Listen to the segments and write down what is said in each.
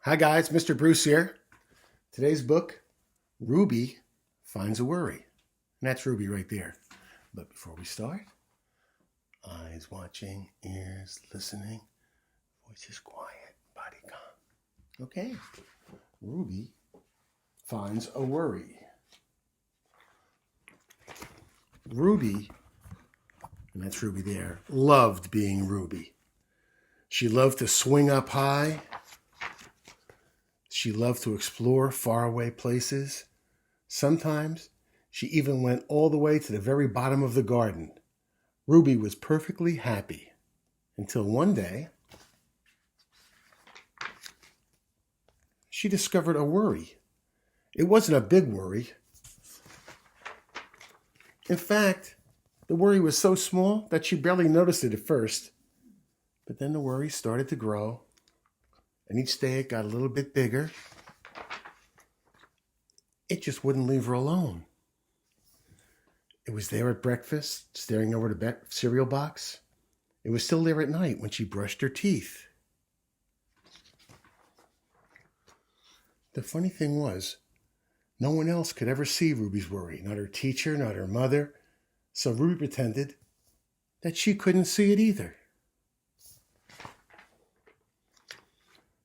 Hi guys, Mr. Bruce here. Today's book, Ruby Finds a Worry. And that's Ruby right there. But before we start, eyes watching, ears listening, voices quiet, body calm. Okay, Ruby finds a worry. Ruby, and that's Ruby there, loved being Ruby. She loved to swing up high. She loved to explore faraway places. Sometimes she even went all the way to the very bottom of the garden. Ruby was perfectly happy until one day she discovered a worry. It wasn't a big worry. In fact, the worry was so small that she barely noticed it at first. But then the worry started to grow. And each day it got a little bit bigger. It just wouldn't leave her alone. It was there at breakfast, staring over the cereal box. It was still there at night when she brushed her teeth. The funny thing was, no one else could ever see Ruby's worry, not her teacher, not her mother. So Ruby pretended that she couldn't see it either.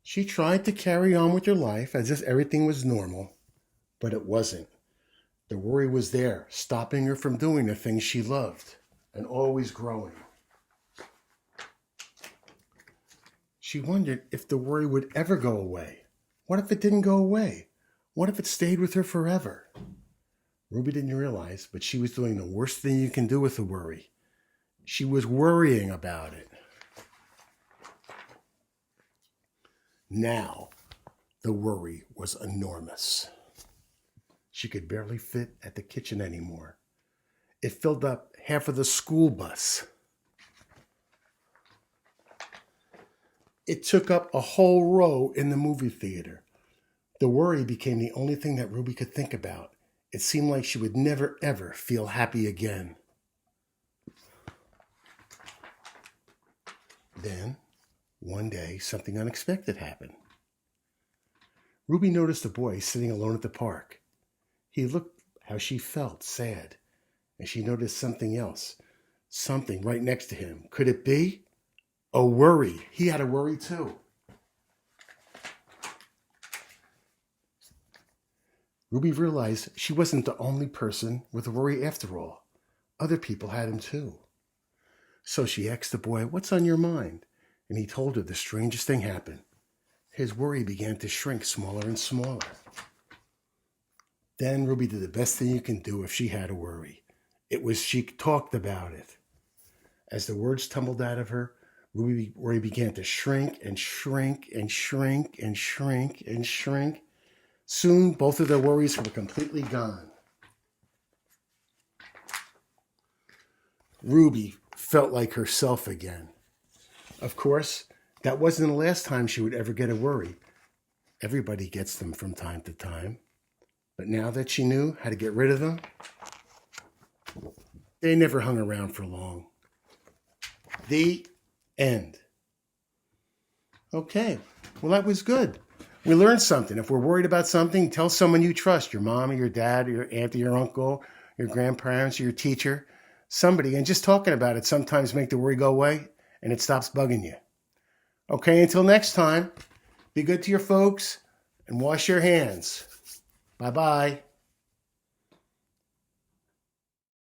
She tried to carry on with her life as if everything was normal, but it wasn't. The worry was there, stopping her from doing the things she loved, and always growing. She wondered if the worry would ever go away. What if it didn't go away? What if it stayed with her forever? Ruby didn't realize, but she was doing the worst thing you can do with a worry. She was worrying about it. Now, the worry was enormous. She could barely fit at the kitchen anymore. It filled up half of the school bus. It took up a whole row in the movie theater. The worry became the only thing that Ruby could think about. It seemed like she would never, ever feel happy again. Then, one day, something unexpected happened. Ruby noticed a boy sitting alone at the park. He looked how she felt, sad, and she noticed something else, something right next to him. Could it be? A worry. He had a worry too. Ruby realized she wasn't the only person with a worry after all. Other people had him too. So she asked the boy, "What's on your mind?" And he told her the strangest thing happened. His worry began to shrink smaller and smaller. Then Ruby did the best thing you can do if she had a worry. It was she talked about it. As the words tumbled out of her, Ruby's worry began to shrink and shrink and shrink and shrink and shrink. Soon, both of their worries were completely gone. Ruby felt like herself again. Of course, that wasn't the last time she would ever get a worry. Everybody gets them from time to time. But now that she knew how to get rid of them, they never hung around for long. The end. Okay, well, that was good. We learned something. If we're worried about something, tell someone you trust, your mom or your dad or your aunt or your uncle, your grandparents or your teacher, somebody, and just talking about it sometimes make the worry go away and it stops bugging you. Okay, until next time, be good to your folks and wash your hands. Bye-bye.